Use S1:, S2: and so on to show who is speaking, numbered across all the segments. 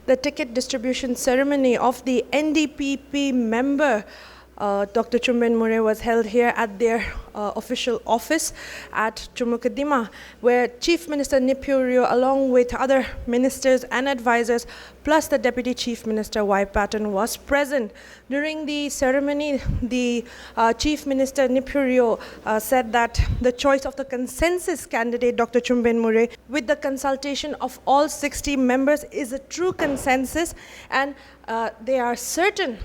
S1: the ticket distribution ceremony of the NDPP member Dr. Chumben Murry was held here at their official office at Chumukadima, where Chief Minister Nipurio, along with other ministers and advisors, plus the Deputy Chief Minister Y. Patton, was present. During the ceremony, the Chief Minister Nipurio said that the choice of the consensus candidate, Dr. Chumben Murry, with the consultation of all 60 members, is a true consensus, and they are certain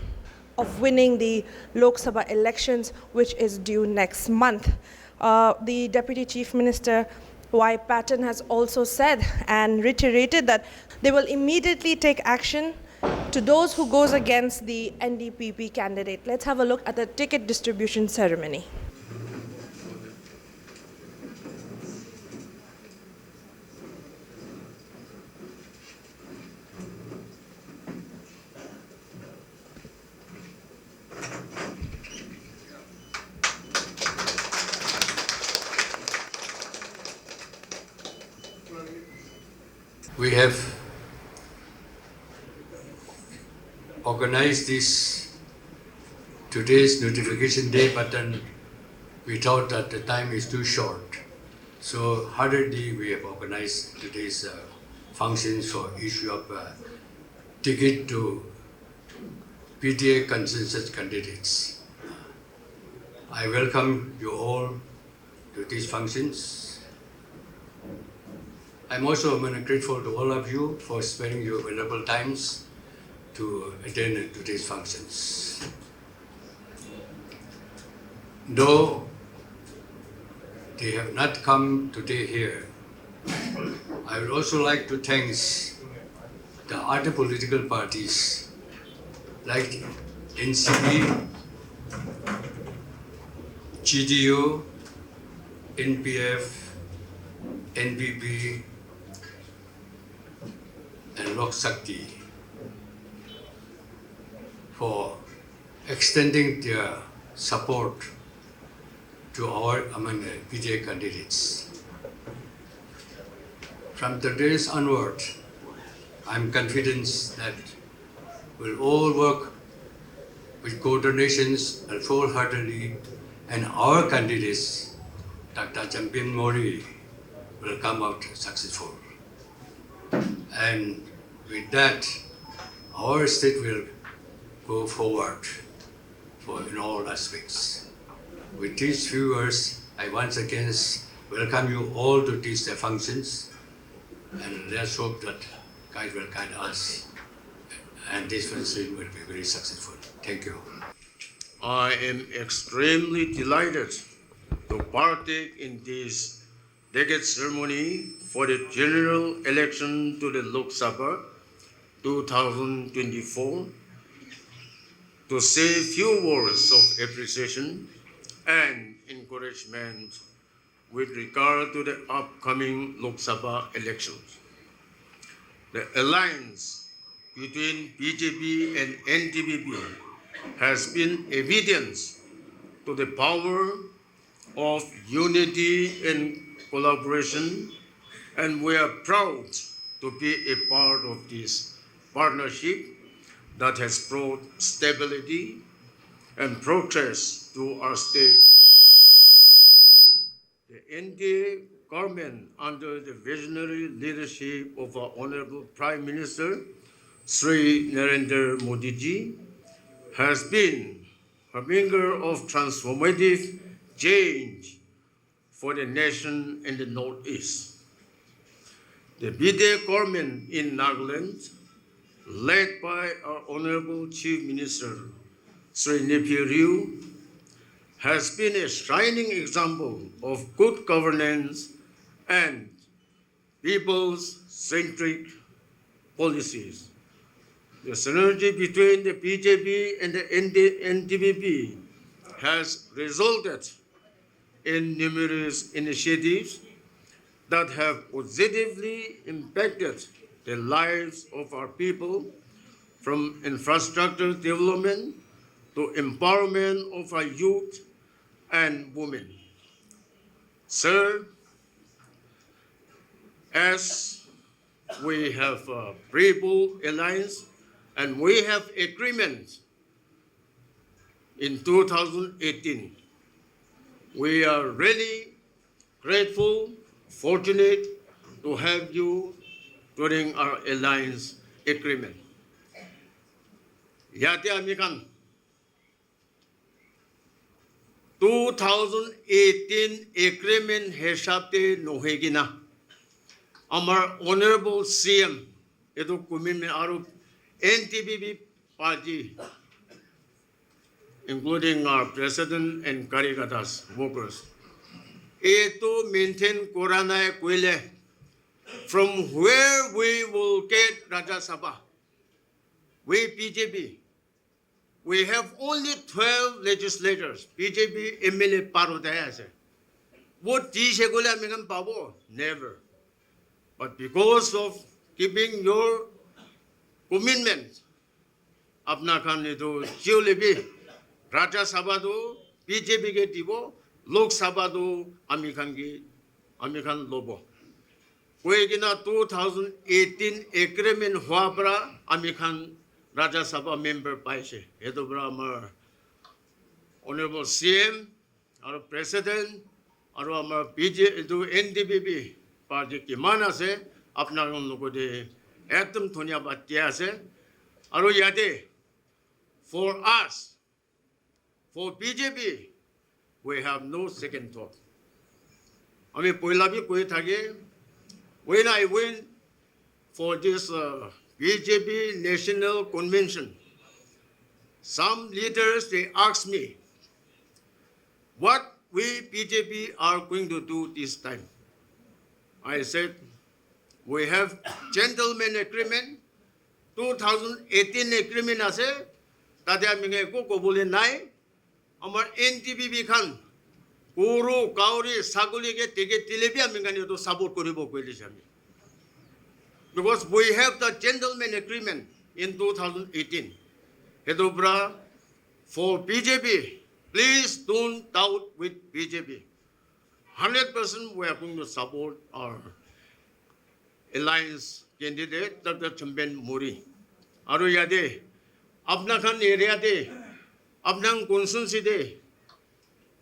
S1: of winning the Lok Sabha elections, which is due next month. The Deputy Chief Minister Y. Patton has also said and reiterated that they will immediately take action to those who goes against the NDPP candidate. Let's have a look at the ticket distribution ceremony.
S2: We have organized today's notification day, but then we thought that the time is too short. So hurriedly we have organized today's functions for issue of ticket to PTA consensus candidates. I welcome you all to these functions. I'm also grateful to all of you for sparing your valuable times to attend today's functions. Though they have not come today here, I would also like to thank the other political parties like NCP, GDU, NPF, NBP, and Lok Shakti for extending their support to our PTA candidates. From today's onward, I'm confident that we'll all work with coordinations and wholeheartedly, and our candidates, Dr. Chumben Murry, will come out successful. And with that, our state will go forward in all aspects. With these few words, I once again welcome you all to these functions, and let's hope that God will guide us, and this function will be very successful. Thank you.
S3: I am extremely delighted to partake in this delegate ceremony for the general election to the Lok Sabha 2024 to say a few words of appreciation and encouragement with regard to the upcoming Lok Sabha elections. The alliance between BJP and NDPP has been evidence to the power of unity and collaboration, and we are proud to be a part of this partnership that has brought stability and progress to our state. The NDA government, under the visionary leadership of our Honorable Prime Minister, Sri Narendra Modi ji, has been a bringer of transformative change for the nation in the Northeast. The BDA government in Nagaland, led by our Honorable Chief Minister, Sri Nipurio, has been a shining example of good governance and people-centric policies. The synergy between the BJP and the NDPP has resulted in numerous initiatives that have positively impacted the lives of our people, from infrastructure development to empowerment of our youth and women. Sir, as we have a People Alliance, and we have agreement in 2018. We are really grateful, fortunate to have you during our alliance agreement. Yate amikan 2018 agreement hesabte nohegina. Our honorable CM, eto commitment aru NTBB party, including our president and Karikatas workers. Eto maintain Korana Kwile from where we will get Raja Sabha. We BJP, we have only 12 legislators. BJP MLA Parudaya. What Tishegula Megan Pabo? Never. But because of keeping your commitment, apna khan ne to jiu lebi Raja Sabha do BJP ke tibo Lok Sabha do ami khan lobo. Koi gina 2018 agreement hua pra ami khan Raja Sabha member paise. Eto bra amar honorable CM, our president, our amar BJ to NDPP party ki mana se apna logo de etum thonia batia se. Aro yade for us, for BJP, we have no second thought. I mean, when I went for this BJP National Convention, some leaders, they asked me, what we BJP are going to do this time. I said, we have gentleman agreement, 2018 agreement ase, tate aminge ko kobole nai, amar NTPP khan, Kuru, Kauri, Saguli ke tege tilebi amingani to support koribo koilise ami. Because we have the gentleman agreement in 2018. Hedobra, for BJP, please don't doubt with BJP. 100% we are going to support our alliance candidate, Dr. Chumben Murry. Aru yade, apna khan area de, apna constituency de,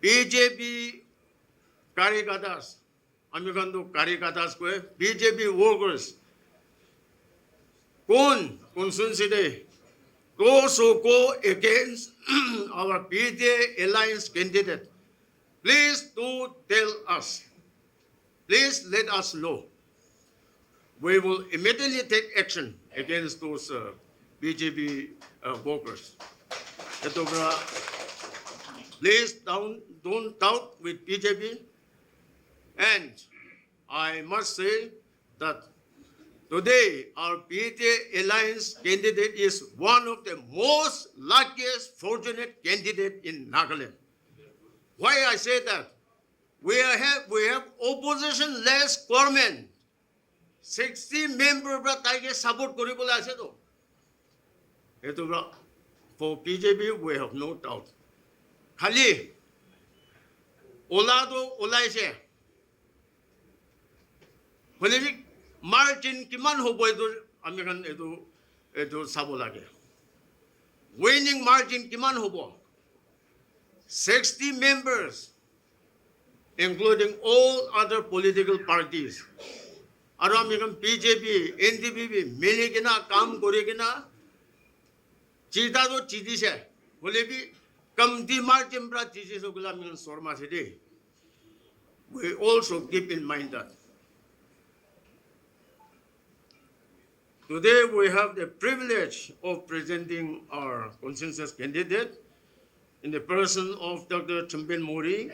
S3: BJP Karikatas, amikandu Karikatas ko BJP workers, kon constituency de, those who go against our BJ alliance candidate, please do tell us. Please let us know. We will immediately take action against those BJP workers. Please don't doubt with BJP. And I must say that today our BJ alliance candidate is one of the most luckiest, fortunate candidate in Nagaland. Why I say that? We have opposition-less government. 60 members taike support koribole ase to. Eto for BJP we have no doubt. Khali ola to ola ise. Holebi margin kiman hobo eto amikan eto sabo lage. Winning margin kiman hobo. 60 members, including all other political parties. Aramikam BJP, NDPP, miligina, kam korigina, chita to chidise. Holebi, kam di margin pra chidise ogula min sorma sede. We also keep in mind that today we have the privilege of presenting our consensus candidate in the person of Dr. Chumben Murry,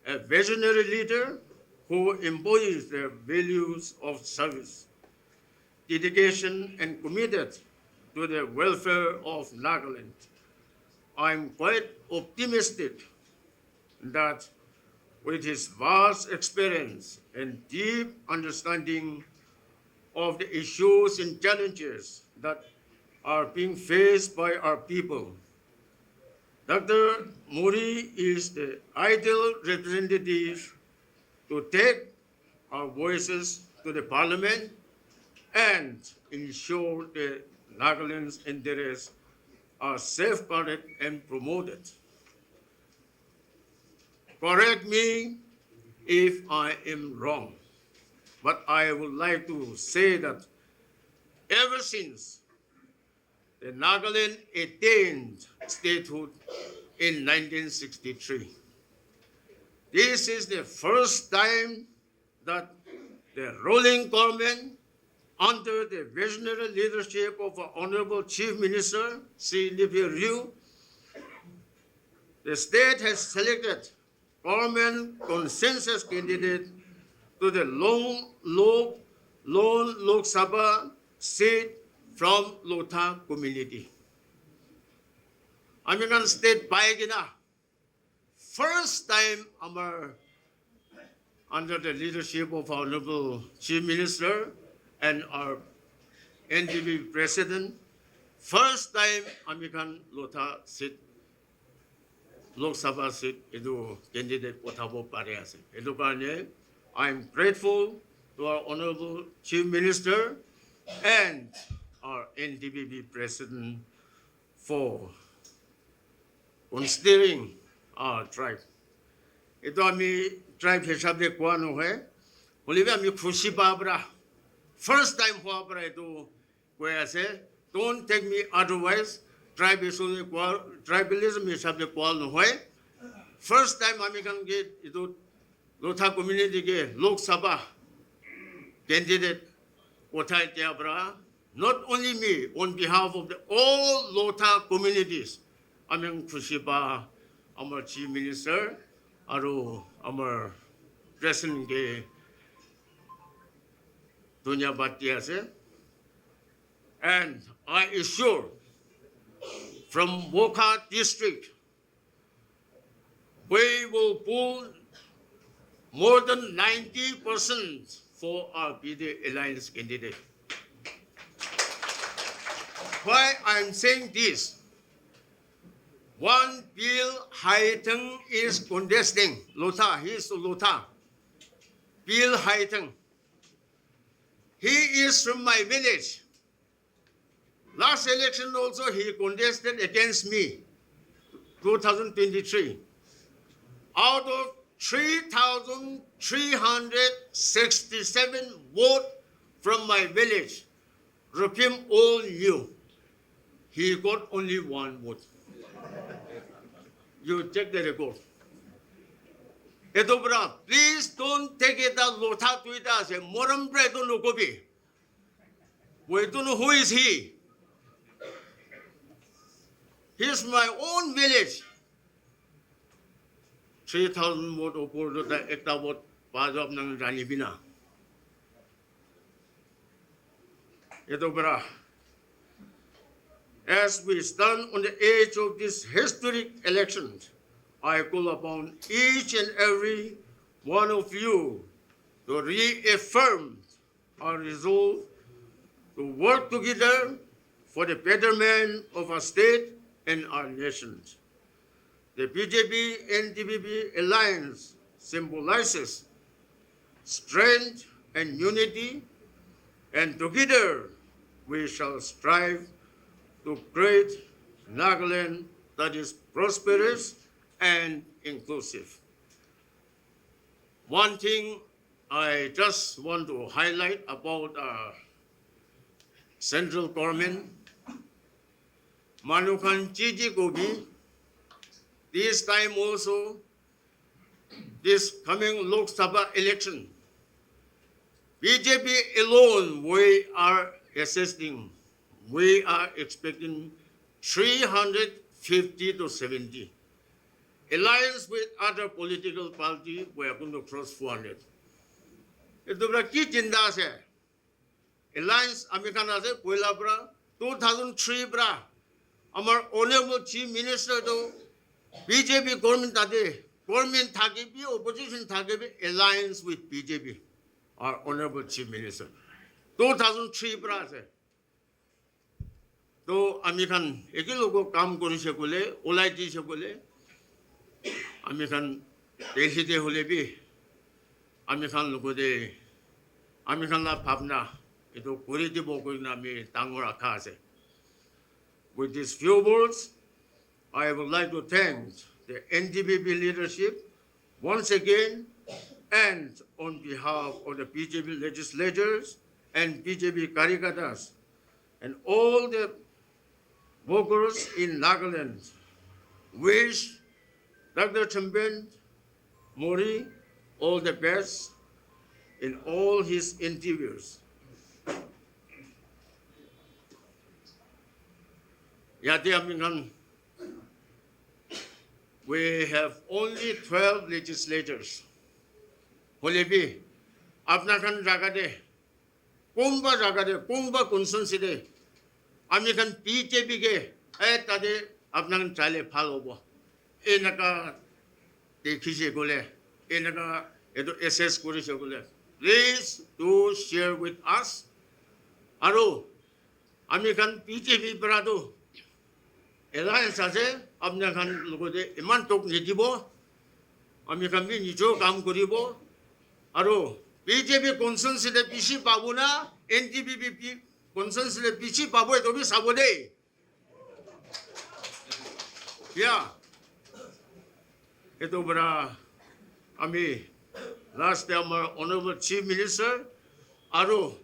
S3: a visionary leader who embodies the values of service, dedication, and committed to the welfare of Nagaland. I'm quite optimistic that with his vast experience and deep understanding of the issues and challenges that are being faced by our people, Dr. Murry is the ideal representative to take our voices to the parliament and ensure the Nagaland's interests are safeguarded and promoted. Correct me if I am wrong, but I would like to say that ever since the Nagaland attained statehood in 1963, this is the first time that the ruling government, under the visionary leadership of our Honorable Chief Minister, Sri Lipi Ryu, the state has selected government consensus candidate to the lone Lok Sabha seat from Lotha community. American state baigina. First time under the leadership of our Honorable Chief Minister and our NDP President, first time American Lotha seat, Lok Sabha seat, itu candidate Potabo Parease. Itu karena I'm grateful to our Honorable Chief Minister and our NDP President for considering our tribe. Ito ami tribe hisabe kuan hoye. Olive ami khushi babra. First time babra ito kuya se. Don't take me otherwise. Tribalism hisabe kuan hoye. First time ami kan get ito Lotha community ke Lok Sabha candidate kothai tiabra. Not only me, on behalf of all Lotha communities, aming khushi ba our Chief Minister, aru our President ke dunya batia se, and I assure from Wokha district, we will pull more than 90% for our BD Alliance candidate. Why I'm saying this? One Bill Haiteng is contesting Lotha. He is Lotha. Bill Haiteng. He is from my village. Last election also he contested against me, 2023. Out of 3,367 votes from my village, Rapim all knew. He got only one vote. You check the record. Edobra, please don't take it as Lotha to it as a moram bread on Lukobi. We don't know who is he. He is my own village. 3,000 vote upor do ta ekta vote pajab nang rani bina. Edobra. As we stand on the edge of this historic election, I call upon each and every one of you to reaffirm our resolve to work together for the betterment of our state and our nation. The BJP-NDP alliance symbolizes strength and unity, and together we shall strive to create Nagaland that is prosperous and inclusive. One thing I just want to highlight about central government, Manukan Chiji Gobi, this time also, this coming Lok Sabha election, BJP alone we are assessing. We are expecting 350 to 70. Alliance with other political parties, we are going to cross 400. Ito bra ki jinda se? Alliance American ase poila bra 2003 bra. Our Honorable Chief Minister to BJP government ade government thake bi opposition thake bi alliance with BJP. Our Honorable Chief Minister 2003 bra se. तो American एक ही लोगों काम करी शकोले ओलाइटी शकोले American देशी दे होले भी American लोगों दे American La Bhavna ito kuriti boko nami tangura kase. With these few words, I would like to thank the NDPP leadership once again, and on behalf of the BJP legislators and BJP Karikatas and all the workers in Nagaland, wish Dr. Chumben, Murry all the best in all his endeavors. Yati amingan, we have only 12 legislators. Holebi, apnakan jagade, kumba consensus American BJP ke, tade apnakan chale phalobo. Enaka dekhishe gole, enaka edo SS korishe gole. Please do share with us. Aro, American BJP brado. Alliance ase, apnakan logode iman tok nidibo. American bi nijo kam koribo. Aro, BJP consensus de pishi babuna, NDPP consensus de pishi babu eto bi sabode. Yeah. Ito bara ami last time our honorable chief minister aro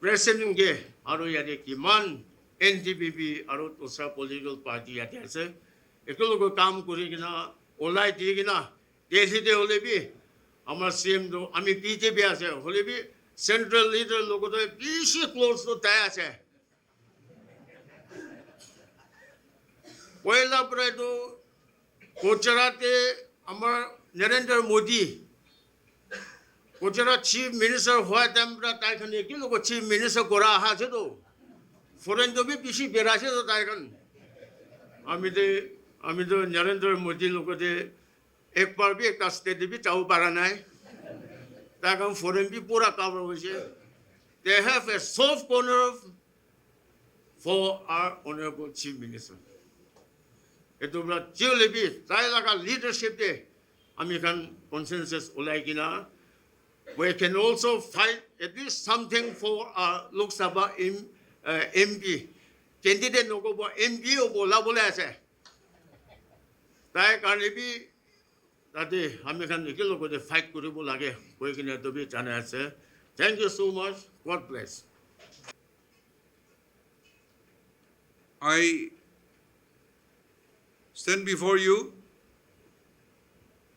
S3: president ge aro yade kiman NDPP aro tosa political party yate ase ito logo kam kori gina olai di gina Delhi de holebi amar CM do ami BJP ase holebi central leader logo to bishi close to tay ase Oila predo Gujarate Amar Narendra Modi, Gujarat Chief Minister Hua Tambra Taikan, Kilo Chief Minister Gora Hasedo, Foreign to be Pishi Berashe Taikan. Amide Narendra Modi Lokote, Ekparbi, Casted bit Tau Baranai, Takan Foreign Pipura cover. They have a soft corner for our Honorable Chief Minister. Ito bla lebi tayo leadership de American consensus ulaikina. We can also fight at least something for our Lok Sabha MP. Candidate no go MP o bola bola ase. Tayo kanibi tadi American nikilo go de fight kuribo lage. We can to be jana ase. Thank you so much. God bless.
S4: I stand before you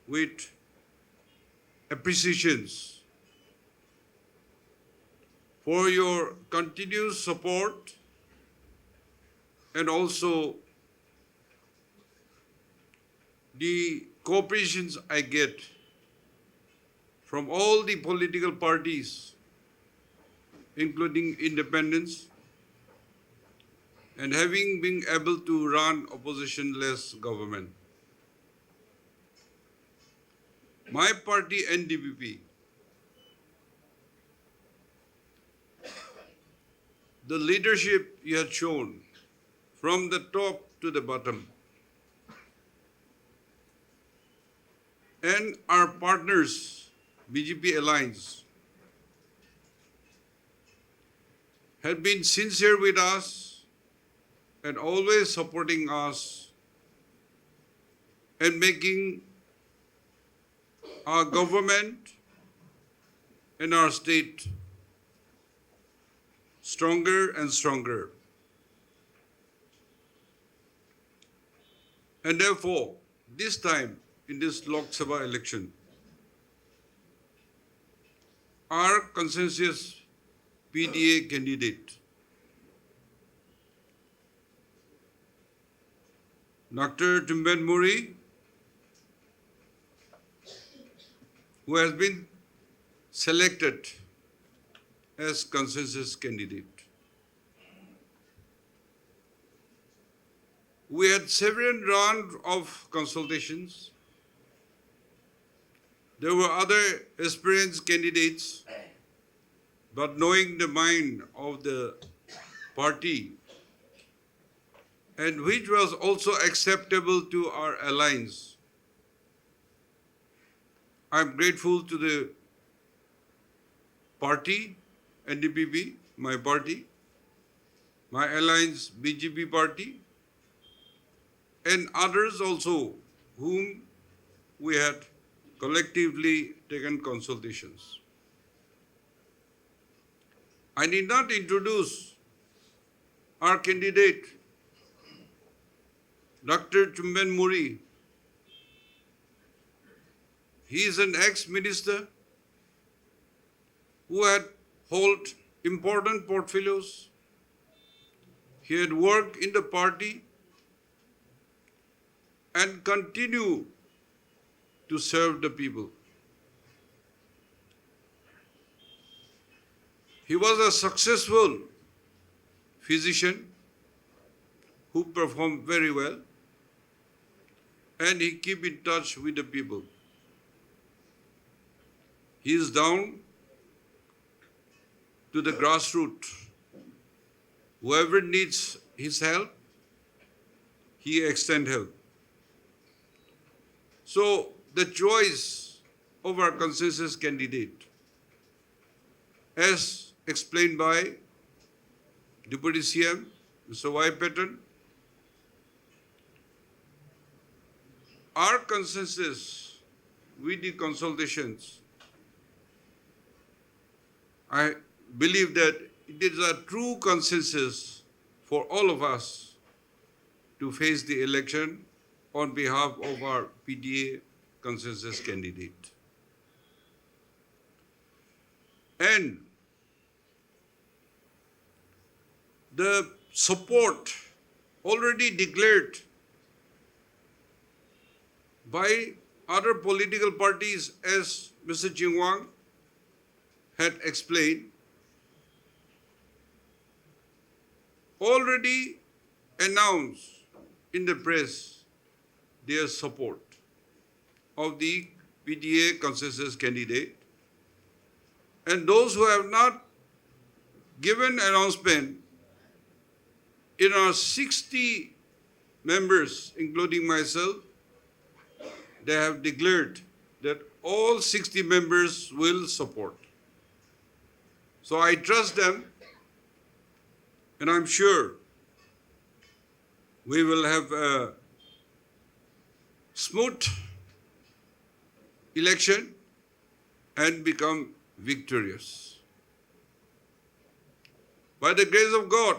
S4: with appreciations for your continued support and also the cooperations I get from all the political parties, including independents, and having been able to run opposition-less government. My party, NDPP, the leadership you have shown from the top to the bottom, and our partners, BJP Alliance, have been sincere with us and always supporting us and making our government and our state stronger and stronger. And therefore, this time in this Lok Sabha election, our consensus PDA candidate, Dr. Chumben Murry, who has been selected as consensus candidate. We had several rounds of consultations. There were other experienced candidates, but knowing the mind of the party, and which was also acceptable to our alliance, I'm grateful to the party, NDPP, my party, my alliance BJP party, and others also whom we had collectively taken consultations. I need not introduce our candidate, Dr. Chumben Murry. He is an ex-minister who had held important portfolios. He had worked in the party and continue to serve the people. He was a successful physician who performed very well, and he keep in touch with the people. He is down to the grassroots. Whoever needs his help, he extend help. So the choice of our consensus candidate, as explained by Deputy CM, Mr. Y. Patton, our consensus with the consultations, I believe that it is a true consensus for all of us to face the election on behalf of our PDA consensus candidate. And the support already declared by other political parties, as Mr. Jingwang had explained, already announced in the press their support of the PDA consensus candidate. And those who have not given announcement, in our 60 members, including myself, they have declared that all 60 members will support. So I trust them, and I'm sure we will have a smooth election and become victorious. By the grace of God,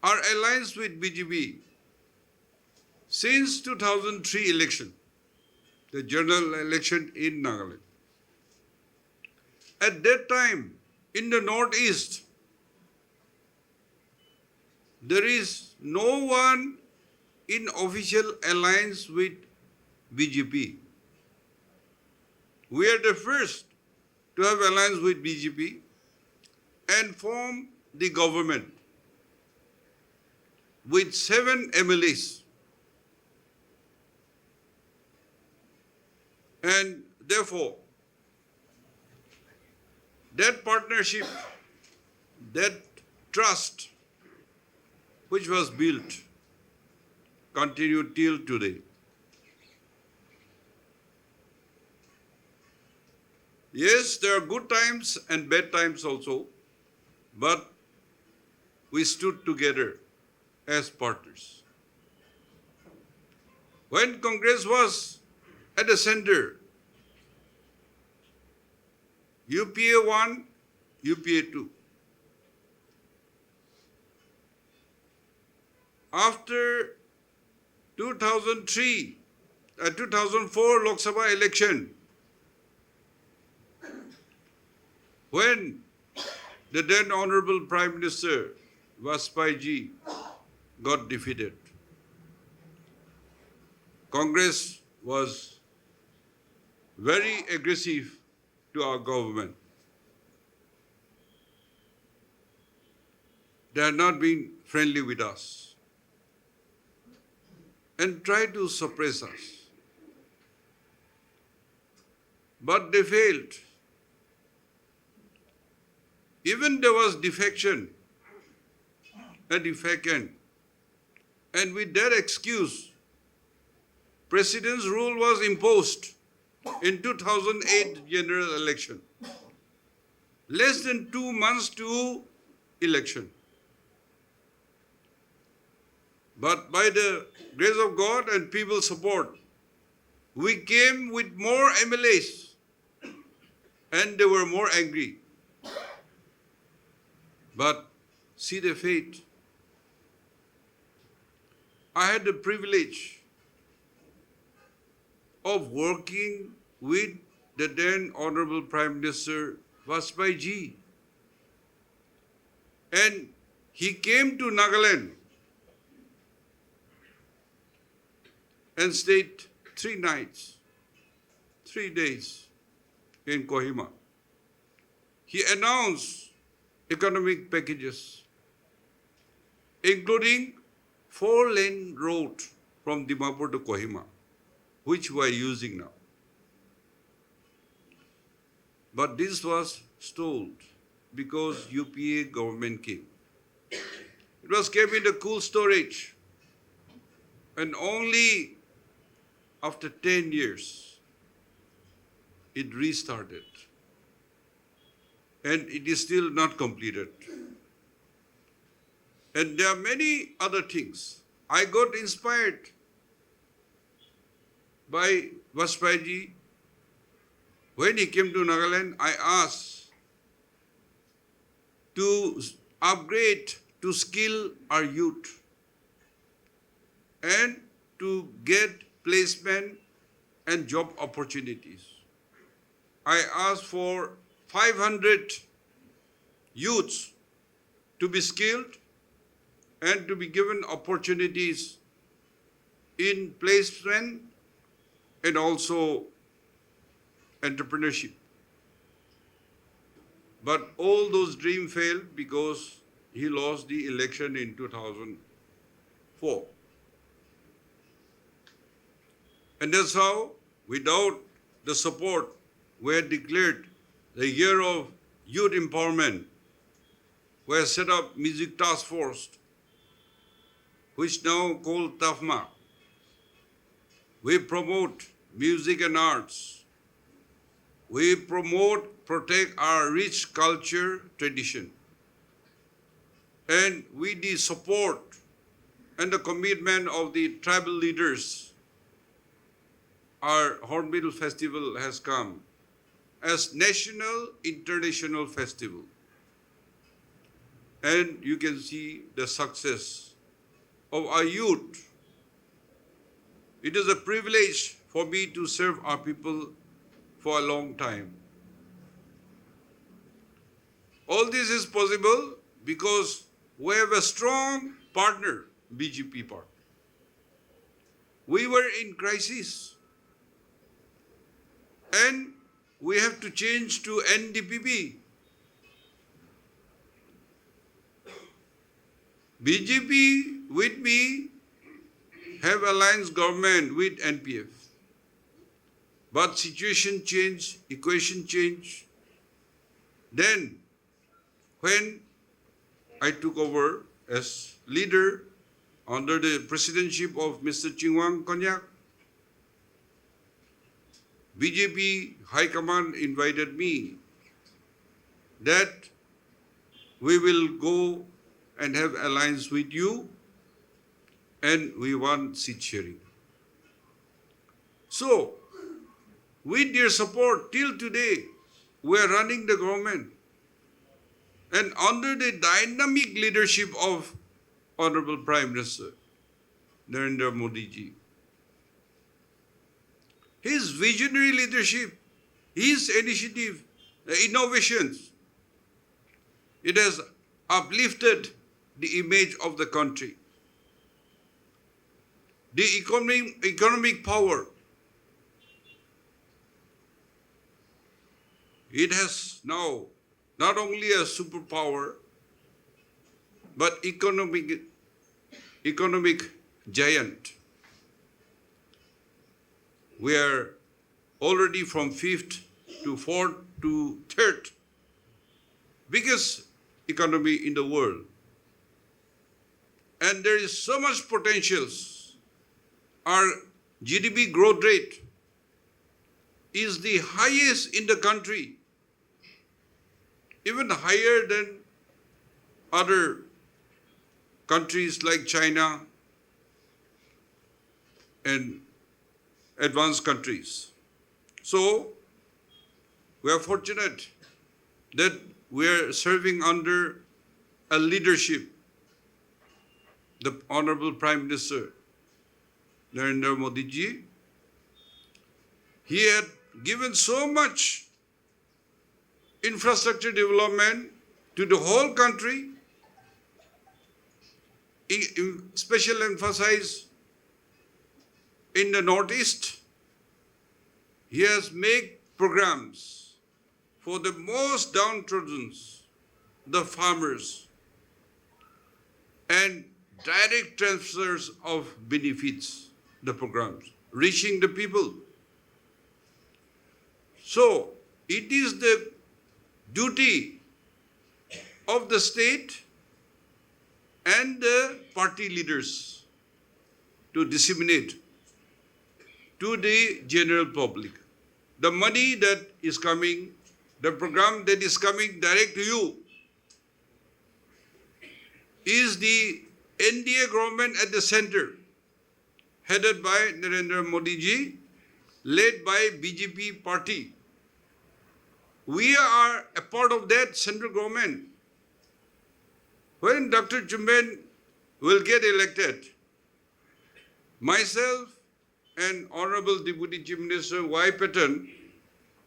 S4: our alliance with BJP since 2003 election, the general election in Nagaland. At that time, in the Northeast, there is no one in official alliance with BJP. We are the first to have alliance with BJP and form the government with 7 MLAs. And therefore, that partnership, that trust which was built, continued till today. Yes, there are good times and bad times also, but we stood together as partners. When Congress was at the center, UPA 1, UPA 2. After 2004 Lok Sabha election, when the then Honorable Prime Minister Vajpayee ji got defeated, Congress was very aggressive to our government. They had not been friendly with us and tried to suppress us. But they failed. Even there was defection, a defecant, and with that excuse, President's rule was imposed in 2008 general election. Less than 2 months to election. But by the grace of God and people's support, we came with more MLAs and they were more angry. But see the fate. I had the privilege of working with the then Honorable Prime Minister Vajpayee ji. And he came to Nagaland and stayed 3 nights, 3 days in Kohima. He announced economic packages, including 4-lane road from Dimapur to Kohima, which we are using now. But this was stalled because UPA government came. It was kept in the cool storage, and only after 10 years, it restarted. And it is still not completed. And there are many other things. I got inspired by Vajpayee ji. When he came to Nagaland, I asked to upgrade, to skill our youth and to get placement and job opportunities. I asked for 500 youths to be skilled and to be given opportunities in placement and also entrepreneurship. But all those dreams failed because he lost the election in 2004. And that's how, without the support, we had declared the year of youth empowerment. We have set up music task force, which now called TAFMA. We promote music and arts. We promote, protect our rich culture, tradition. And with the support and the commitment of the tribal leaders, our Hornbill Festival has come as national, international festival. And you can see the success of our youth. It is a privilege for me to serve our people for a long time. All this is possible because we have a strong partner, BJP party. We were in crisis and we have to change to NDPP. BJP with me have alliance government with NPF. But situation changed, equation changed. Then, when I took over as leader under the presidency of Mr. Chingwang Konyak, BJP High Command invited me that we will go and have alliance with you and we want seat sharing. So, with their support till today, we are running the government. And under the dynamic leadership of Honorable Prime Minister Narendra Modi ji, his visionary leadership, his initiative, the innovations, it has uplifted the image of the country. The economic power, it has now not only a superpower, but economic giant. We are already from 5th to 4th to 3rd biggest economy in the world. And there is so much potentials. Our GDP growth rate is the highest in the country, even higher than other countries like China and advanced countries. So, we are fortunate that we are serving under a leadership, the Honorable Prime Minister Narendra Modi ji. He had given so much infrastructure development to the whole country, special emphasis in the Northeast. He has made programs for the most downtrodden, the farmers, and direct transfers of benefits, the programs, reaching the people. So, it is the duty of the state and the party leaders to disseminate to the general public the money that is coming, the program that is coming direct to you, is the NDA government at the center, headed by Narendra Modi ji, led by BJP party. We are a part of that central government. When Dr. Chumben will get elected, myself and Honorable Deputy Chief Minister Y. Patton,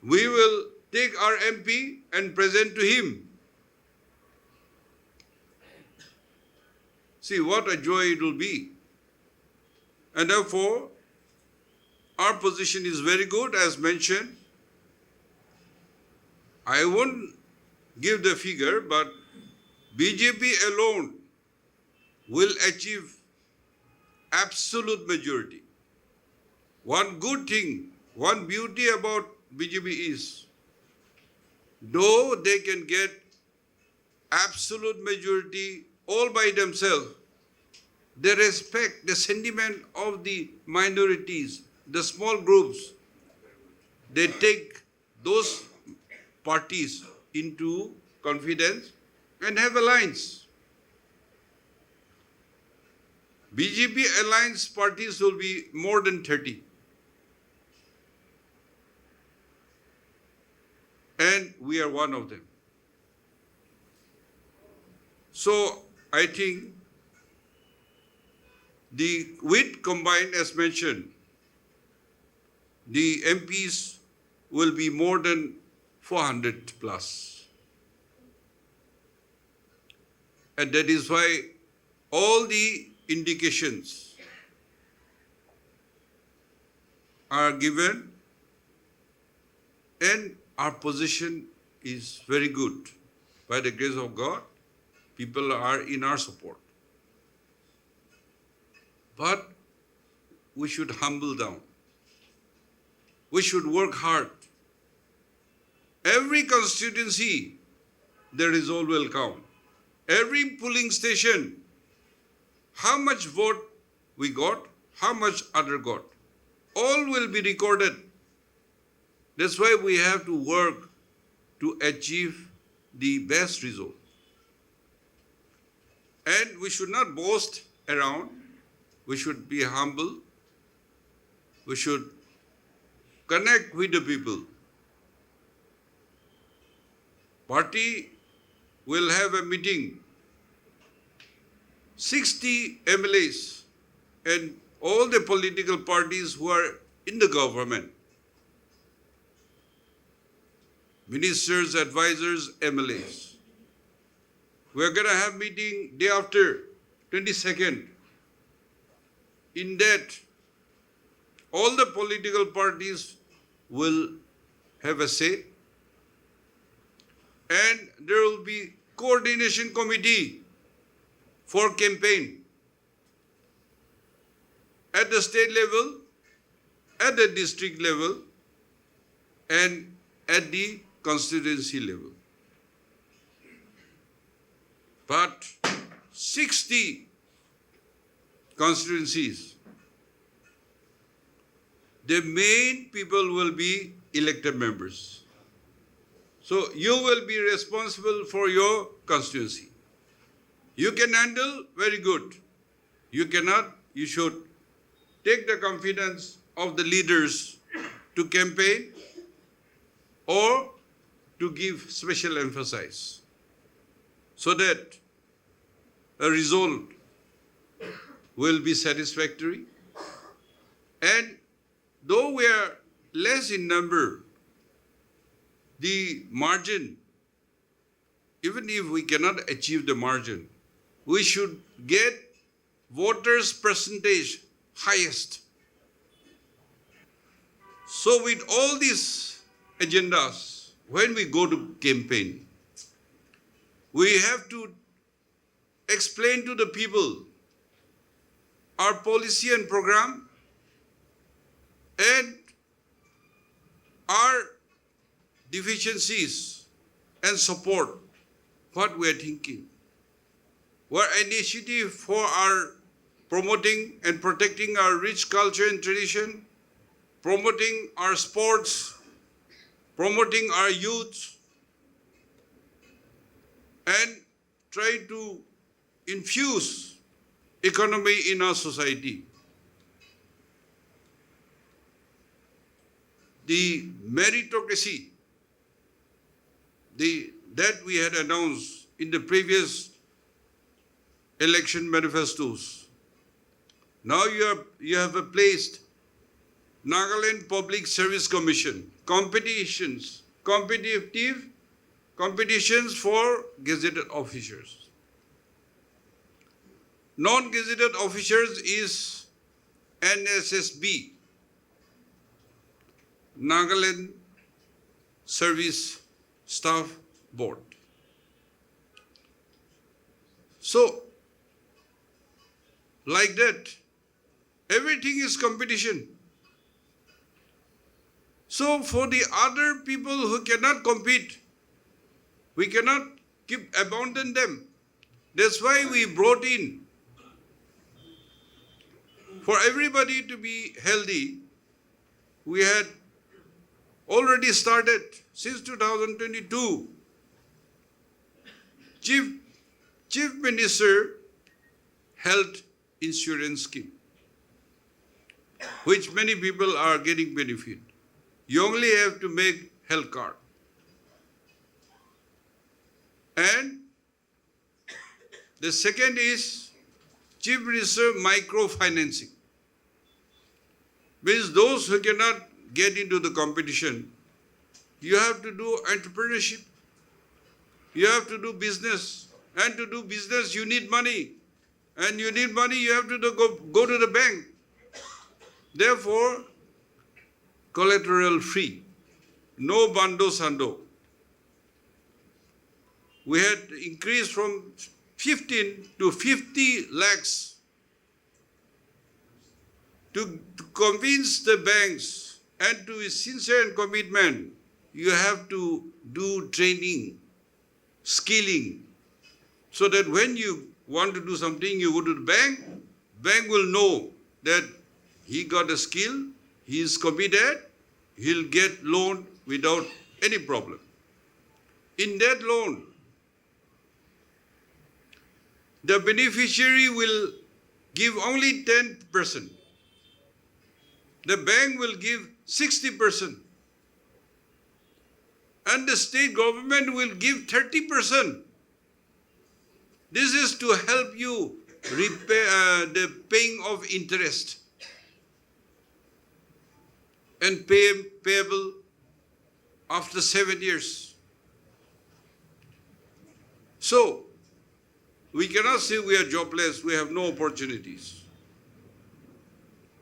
S4: we will take our MP and present to him. See what a joy it will be. And therefore, our position is very good, as mentioned. I won't give the figure, but BJP alone will achieve absolute majority. One good thing, one beauty about BJP is, though they can get absolute majority all by themselves, they respect the sentiment of the minorities, the small groups. They take those parties into confidence and have alliance. BJP alliance parties will be more than 30. And we are one of them. So I think with combined, as mentioned, the MPs will be more than 400 plus. And that is why all the indications are given, and our position is very good. By the grace of God, people are in our support. But we should humble down. We should work hard. Every constituency, the result will count. Every polling station, how much vote we got, how much other got, all will be recorded. That's why we have to work to achieve the best result. And we should not boast around. We should be humble. We should connect with the people. Party will have a meeting. 60 MLAs and all the political parties who are in the government, ministers, advisors, MLAs. We are going to have meeting day after, 22nd. In that, all the political parties will have a say, and there will be coordination committee for campaign at the state level, at the district level, and at the constituency level. But 60 constituencies, the main people will be elected members. So you will be responsible for your constituency. You can handle, very good. You cannot, you should take the confidence of the leaders to campaign or to give special emphasis so that a result will be satisfactory. And though we are less in number, the margin, even if we cannot achieve the margin, we should get voters' percentage highest. So with all these agendas, when we go to campaign, we have to explain to the people our policy and program and our deficiencies and support what we are thinking. Our initiative for our promoting and protecting our rich culture and tradition, promoting our sports, promoting our youth, and try to infuse economy in our society. The meritocracy that we had announced in the previous election manifestos. Now you have placed Nagaland Public Service Commission, competitions for gazetted officers. Non-gazetted officers is NSSB, Nagaland Service Staff Board. So, like that, everything is competition. So for the other people who cannot compete, we cannot abandon them. That's why we brought in, for everybody to be healthy, we had already started since 2022. Chief Minister Health Insurance Scheme, which many people are getting benefit. You only have to make health card. And the second is Chief Minister Microfinancing. Means those who cannot get into the competition, you have to do entrepreneurship. You have to do business. And to do business, you need money. And you need money, you have to go to the bank. Therefore, collateral free. No bando sando. We had increased from 15 to 50 lakhs to convince the banks, and to sincere commitment, you have to do training, skilling, so that when you want to do something, you go to the bank will know that he got a skill, he is committed, he'll get loan without any problem. In that loan, the beneficiary will give only 10%. The bank will give 60%. And the state government will give 30%. This is to help you repay the paying of interest and payable after 7 years. So, we cannot say we are jobless, we have no opportunities.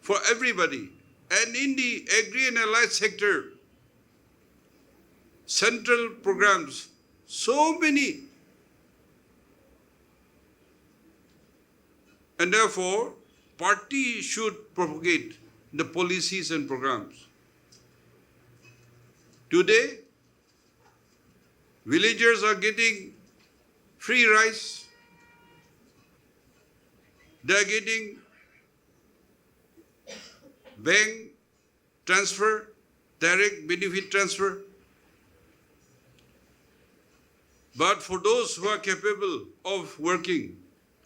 S4: For everybody, and in the agri and allied sector, central programs, so many. And therefore, party should propagate the policies and programs. Today, villagers are getting free rice. They are getting bank transfer direct benefit transfer. But for those who are capable of working,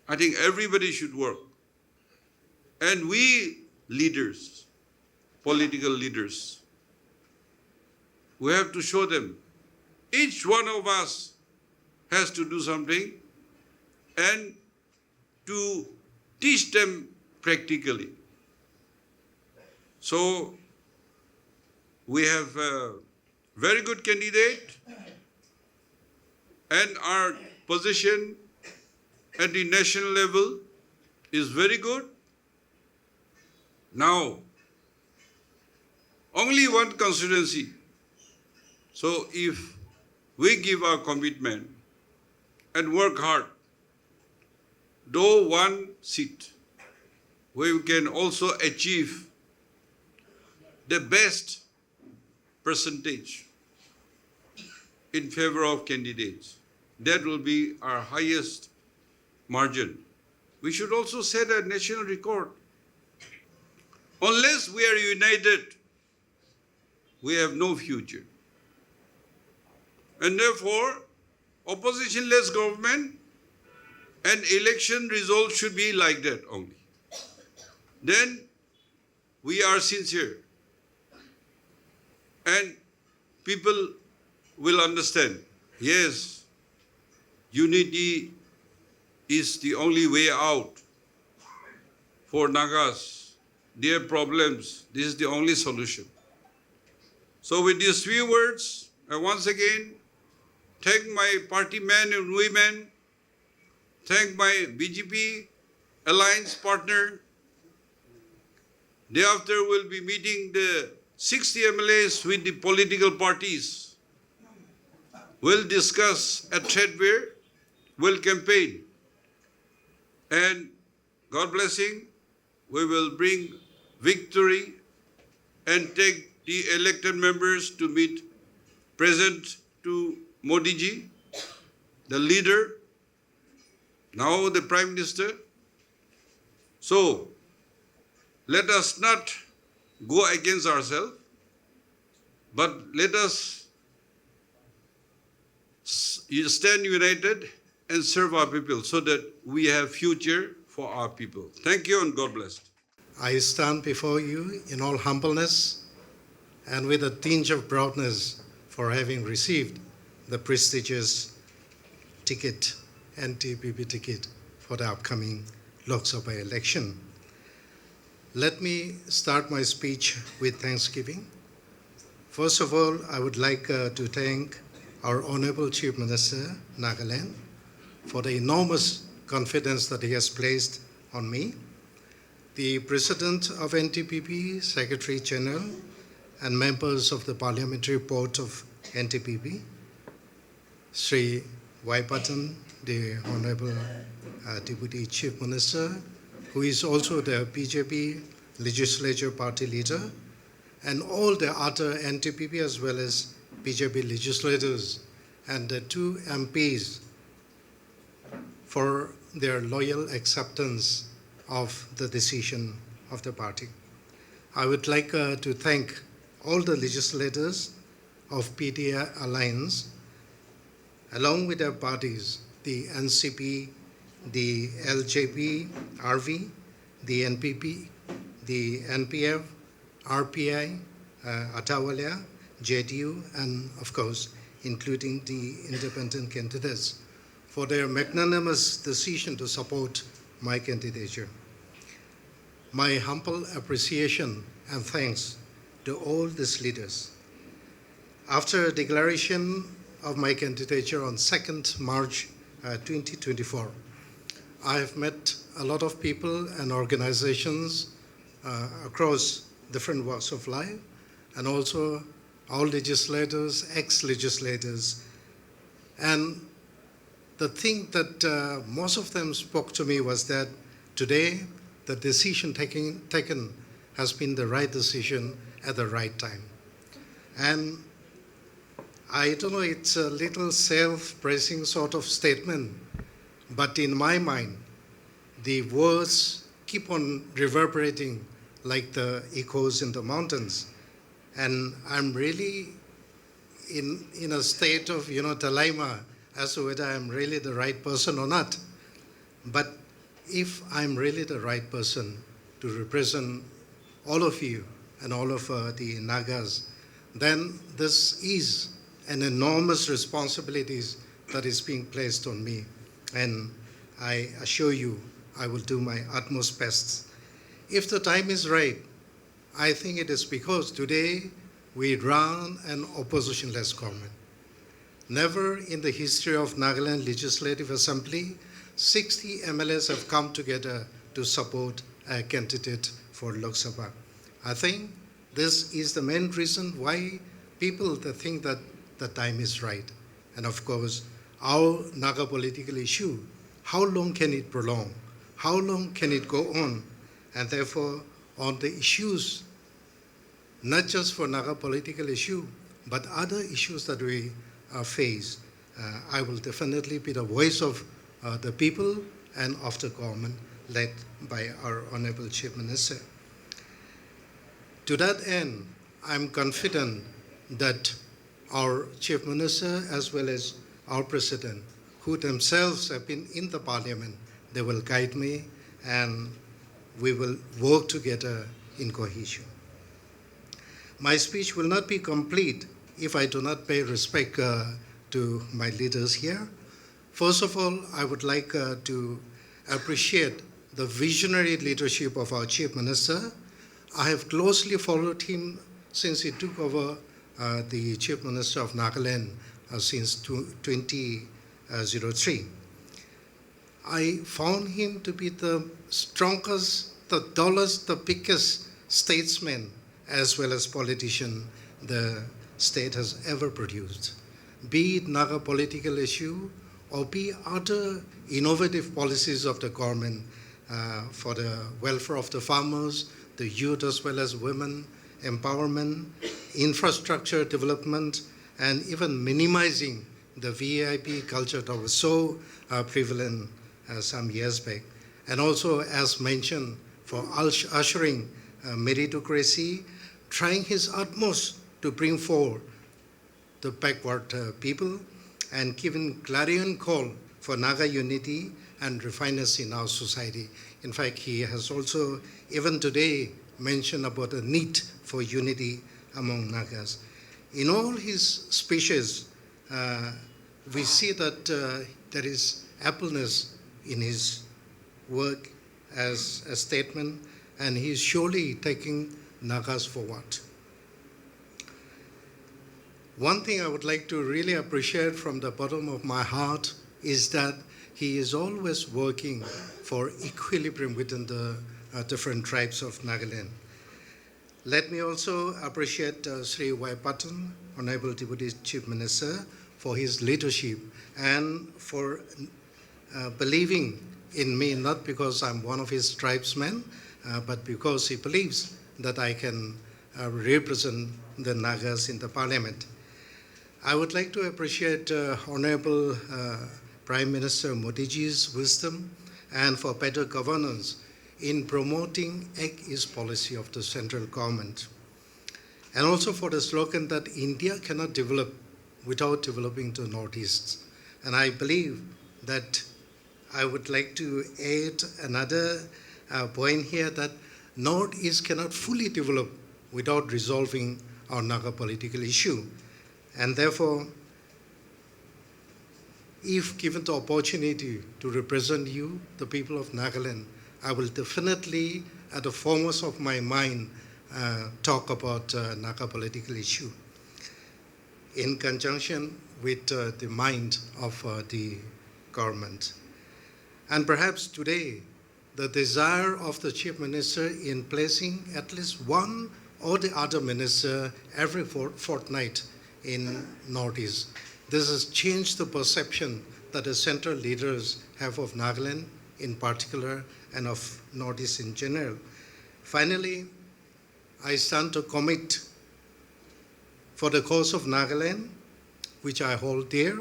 S4: I think everybody should work. And we leaders, political leaders, we have to show them. Each one of us has to do something and to teach them practically. So we have a very good candidate, and our position at the national level is very good. Now, only one constituency. So if we give our commitment and work hard, though one seat, we can also achieve the best percentage in favor of candidates. That will be our highest margin. We should also set a national record. Unless we are united, we have no future. And therefore, opposition-less government and election results should be like that only. Then we are sincere. And people will understand, yes, unity is the only way out for Nagas, their problems. This is the only solution. So with these few words, I once again thank my party men and women, thank my BJP alliance partner. Thereafter, we'll be meeting the 60 MLAs with the political parties. We'll discuss a threadbare, we'll campaign. And God blessing, we will bring victory and take the elected members to meet, present to Modi ji, the leader, now the Prime Minister. So, let us not go against ourselves, but let us stand united and serve our people so that we have future for our people. Thank you and God bless.
S5: I stand before you in all humbleness and with a tinge of proudness for having received the prestigious ticket, NTPP ticket, for the upcoming Lok Sabha election. Let me start my speech with thanksgiving. First of all, I would like to thank our Honorable Chief Minister, Nagaland, for the enormous confidence that he has placed on me, the President of NTPP, Secretary General, and members of the Parliamentary Board of NTPP, Sri Waipatan, the Honorable Deputy Chief Minister, who is also the BJP Legislature Party Leader, and all the other NTPP as well as BJP legislators and the two MPs for their loyal acceptance of the decision of the party. I would like to thank all the legislators of PDA Alliance, along with their parties, the NCP, the LJP, RV, the NPP, the NPF, RPI, Atawalia, JDU, and of course, including the independent candidates, for their magnanimous decision to support my candidature. My humble appreciation and thanks to all these leaders. After a declaration of my candidature on 2nd March 2024, I have met a lot of people and organizations across different walks of life, and also all legislators, ex-legislators. And the thing that most of them spoke to me was that today the decision taken has been the right decision at the right time. And I don't know, it's a little self-praising sort of statement, but in my mind, the words keep on reverberating like the echoes in the mountains. And I'm really in a state of, dilemma as to whether I'm really the right person or not. But if I'm really the right person to represent all of you and all of the Nagas, then this is an enormous responsibility that is being placed on me. And I assure you, I will do my utmost best. If the time is right, I think it is because today we run an oppositionless government. Never in the history of Nagaland Legislative Assembly, 60 MLAs have come together to support a candidate for Lok Sabha. I think this is the main reason why people think that the time is right. And of course, our Naga political issue, how long can it prolong? How long can it go on? And therefore, on the issues, not just for Naga political issue, but other issues that we face, I will definitely be the voice of the people and of the government led by our Honorable Chief Minister. To that end, I'm confident that our Chief Minister as well as our President, who themselves have been in the Parliament, they will guide me and we will work together in cohesion. My speech will not be complete if I do not pay respect to my leaders here. First of all, I would like to appreciate the visionary leadership of our Chief Minister. I have closely followed him since he took over the Chief Minister of Nagaland since 2003. I found him to be the strongest, the tallest, the biggest statesman as well as politician the state has ever produced. Be it Naga political issue or be other innovative policies of the government for the welfare of the farmers, the youth as well as women, empowerment, infrastructure development, and even minimizing the VIP culture that was so prevalent some years back. And also, as mentioned, for ushering meritocracy, trying his utmost to bring forward the backward people and giving clarion call for Naga unity and refineness in our society. In fact, he has also, even today, mentioned about the need for unity among Nagas. In all his speeches, we see that there is appleness in his work as a statement, and he is surely taking Nagas forward. One thing I would like to really appreciate from the bottom of my heart is that he is always working for equilibrium within the different tribes of Nagaland. Let me also appreciate Sri Y. Patton, Honorable Deputy Chief Minister, for his leadership and for believing in me, not because I'm one of his tribesmen, but because he believes that I can represent the Nagas in the Parliament. I would like to appreciate Honorable Prime Minister Modiji's wisdom and for better governance in promoting Act East policy of the central government. And also for the slogan that India cannot develop without developing the Northeast. And I believe that I would like to add another point here that Northeast cannot fully develop without resolving our Naga political issue. And therefore, if given the opportunity to represent you, the people of Nagaland, I will definitely, at the foremost of my mind, talk about Naga political issue in conjunction with the mind of the government. And perhaps today, the desire of the Chief Minister in placing at least one or the other minister every fortnight in Northeast. This has changed the perception that the central leaders have of Nagaland in particular and of Northeast in general. Finally, I stand to commit for the cause of Nagaland, which I hold dear,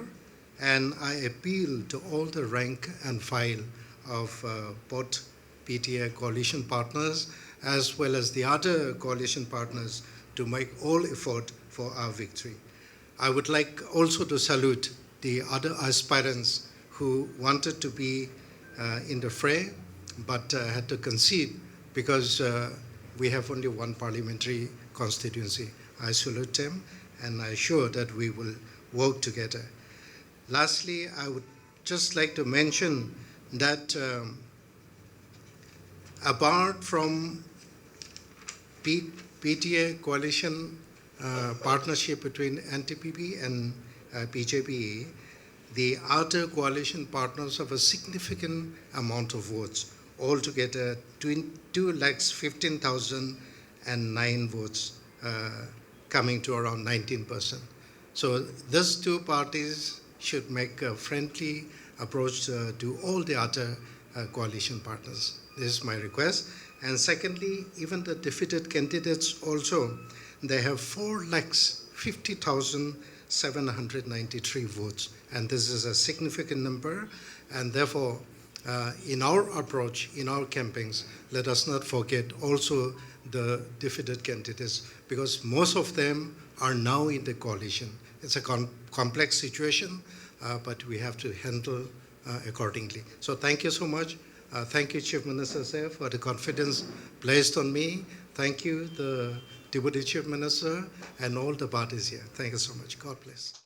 S5: and I appeal to all the rank and file of both PTA coalition partners as well as the other coalition partners to make all effort for our victory. I would like also to salute the other aspirants who wanted to be in the fray but had to concede because we have only one parliamentary constituency. I salute them and I assure that we will work together. Lastly, I would just like to mention that apart from PTA coalition partnership between NTPP and BJP, the other coalition partners have a significant amount of votes, altogether 2,15,009 votes, coming to around 19%. So these two parties should make a friendly approach to all the other coalition partners. This is my request. And secondly, even the defeated candidates also, they have 4,50,793 votes. And this is a significant number. And therefore, in our approach, in our campaigns, let us not forget also the defeated candidates, because most of them are now in the coalition. It's a complex situation, but we have to handle accordingly. So thank you so much. Thank you, Chief Minister, sir, for the confidence placed on me. Thank you, the Deputy Chief Minister, and all the parties here. Thank you so much. God bless.